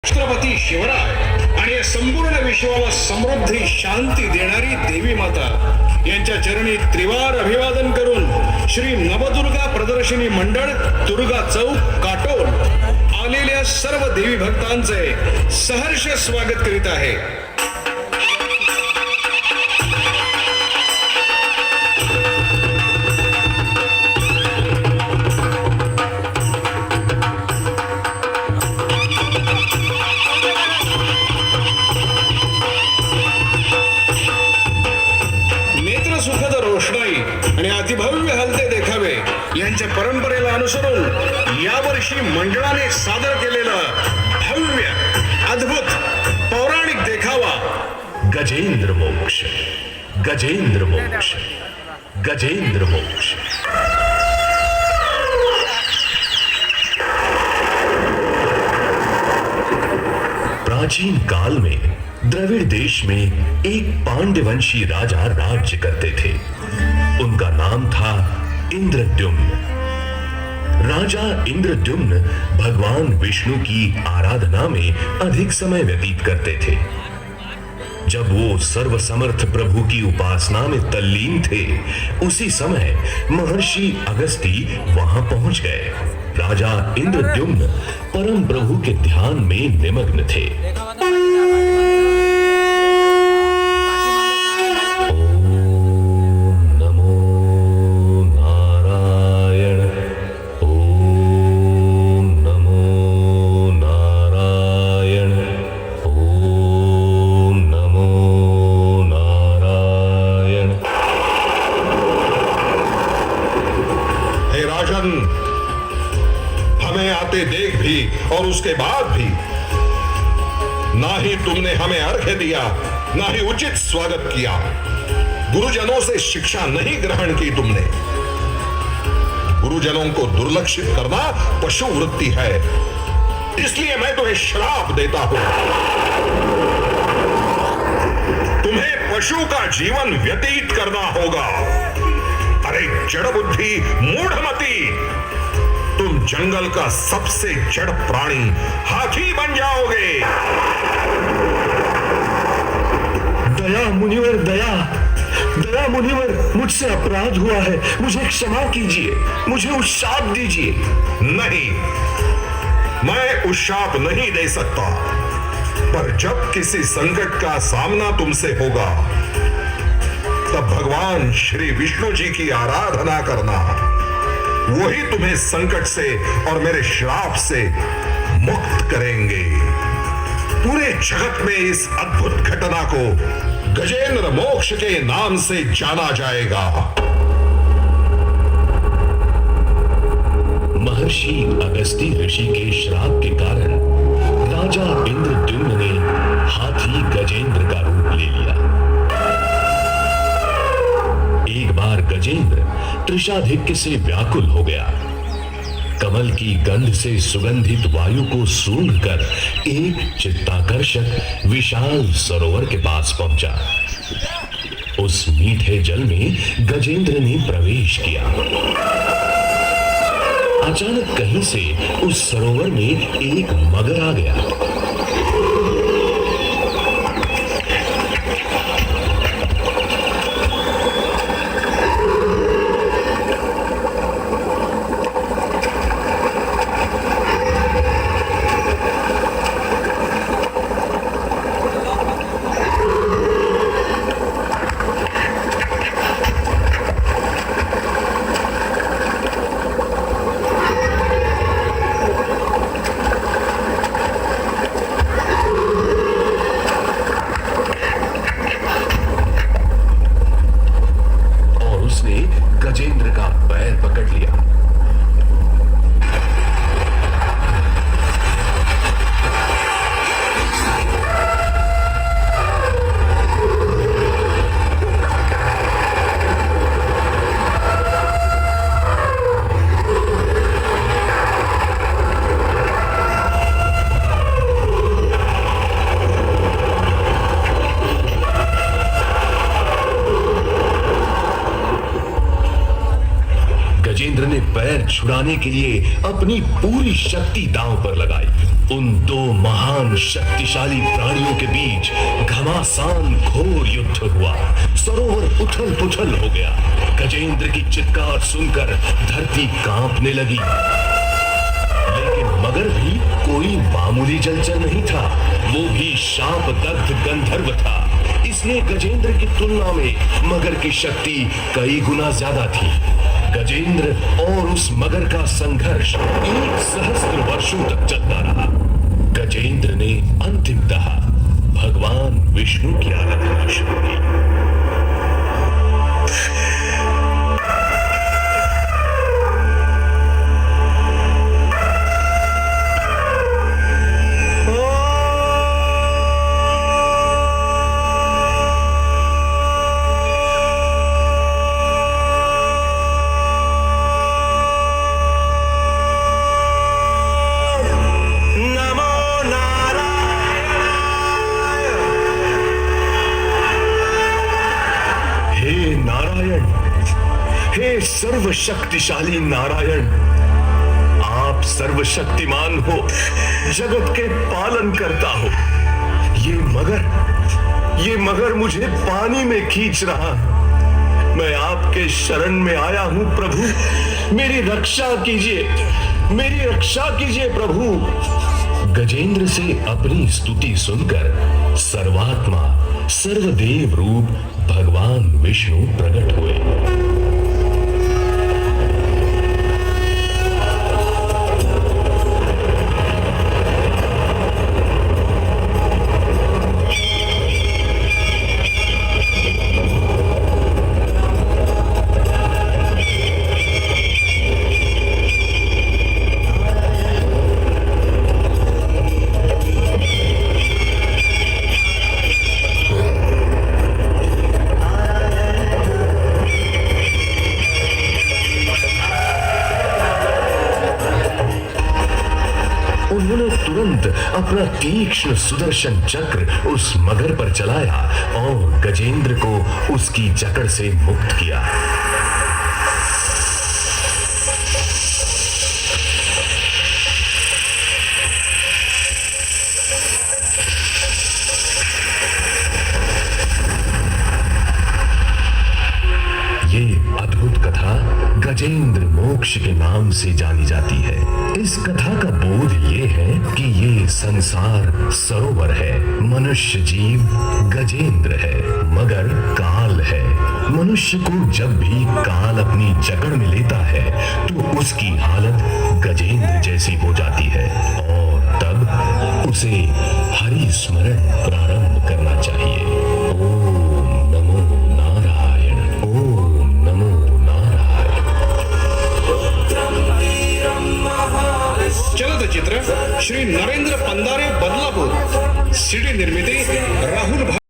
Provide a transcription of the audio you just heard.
छत्रपती शिवराय आणि या संपूर्ण विश्वाला समृद्धी शांती देणारी देवी माता यांच्या चरणी त्रिवार अभिवादन करून श्री नवदुर्गा प्रदर्शनी मंडळ दुर्गा चौक काटोल आलेल्या सर्व देवी भक्तांचे सहर्ष स्वागत करीत आहे। सुखद रोषणाई आणि अतिभव्य हलते देखावे यांच्या परंपरेला अनुसरून यावर्षी मंडळाने सादर केलेला भव्य अद्भुत पौराणिक देखावा गजेंद्र मोक्ष, गजेंद्र मोक्ष, गजेंद्र मोक्ष। प्राचीन काल में द्रविड़ देश में एक पांड्यवंशी राजा राज्य करते थे। उनका नाम था इंद्रद्युम्न। राजा इंद्रद्युम्न भगवान विष्णु की आराधना में अधिक समय व्यतीत करते थे। जब वो सर्वसमर्थ प्रभु की उपासना में तल्लीन थे, उसी समय महर्षि अगस्ती वहां पहुंच गए। राजा इंद्रद्युम्न परम प्रभु के ध्यान में निमग्न थे। हमें आते देख भी और उसके बाद भी ना ही तुमने हमें अर्घ्य दिया, ना ही उचित स्वागत किया। गुरुजनों से शिक्षा नहीं ग्रहण की तुमने। गुरुजनों को दुर्लक्षित करना पशु वृत्ति है, इसलिए मैं तुम्हें श्राप देता हूं। तुम्हें पशु का जीवन व्यतीत करना होगा। अरे जड़ बुद्धि मूढ़मती, तुम जंगल का सबसे जड़ प्राणी हाथी बन जाओगे। दया मुनिवर, दया दया मुनिवर, मुझसे अपराध हुआ है, मुझे क्षमा कीजिए, मुझे उशाप दीजिए। नहीं, मैं उशाप नहीं दे सकता, पर जब किसी संकट का सामना तुमसे होगा तब भगवान श्री विष्णु जी की आराधना करना। वही तुम्हें संकट से और मेरे श्राप से मुक्त करेंगे। पूरे जगत में इस अद्भुत घटना को गजेंद्र मोक्ष के नाम से जाना जाएगा। महर्षि अगस्ती ऋषि के श्राप के कारण राजा इंद्रद्युम्न ने हाथी गजेंद्र का रूप ले लिया। एक बार गजेंद्र तृषाधिक्य से व्याकुल हो गया। कमल की गंध से सुगंधित वायु को सूंघकर एक चित्ताकर्षक विशाल सरोवर के पास पहुंचा। उस मीठे जल में गजेंद्र ने प्रवेश किया। अचानक कहीं से उस सरोवर में एक मगर आ गया। गजेंद्र का पैर पकड़ लिया। गजेंद्र ने पैर छुड़ाने के लिए अपनी पूरी शक्ति दांव पर लगाई। उन दो महान शक्तिशाली प्राणियों के बीच घमासान घोर युद्ध हुआ। सरोवर उथल पुथल हो गया। गजेंद्र की चित्कार सुनकर धरती कांपने लगी। लेकिन मगर भी कोई मामूली जलचर नहीं था, वो भी शाप दग्ध गंधर्व था। इसलिए गजेंद्र की तुलना में मगर की शक्ति कई गुना ज्यादा थी। गजेंद्र और उस मगर का संघर्ष 1 सहस्त्र वर्षों तक चलता रहा। गजेंद्र ने अंतिमतः भगवान विष्णु की आराधना शुरू की। हे सर्वशक्तिशाली नारायण, आप सर्वशक्तिमान हो, जगत के पालन करता हो। ये मगर मुझे पानी में खींच रहा है। मैं आपके शरण में आया हूं प्रभु, मेरी रक्षा कीजिए प्रभु। गजेंद्र से अपनी स्तुति सुनकर सर्वात्मा सर्वदेव रूप भगवान विष्णु प्रकट हुए। उन्होंने तुरंत अपना तीक्ष्ण सुदर्शन चक्र उस मगर पर चलाया और गजेंद्र को उसकी जकड़ से मुक्त किया। ये अद्भुत कथा गजेंद्र मोक्ष के नाम से जानी जाती है। इस कथा का बोध ये है कि ये संसार सरोवर है, मनुष्य जीव गजेंद्र है, मगर काल है। मनुष्य को जब भी काल अपनी जकड़ में लेता है तो उसकी हालत गजेंद्र जैसी हो जाती है और तब उसे हरि स्मरण प्रारंभ करना चाहिए। ओम नमो नारायण, ओम नमो नारायण। चलचित्र श्री नरेंद्र पंधारे, बदलापूर। सीडी निर्मिती राहुल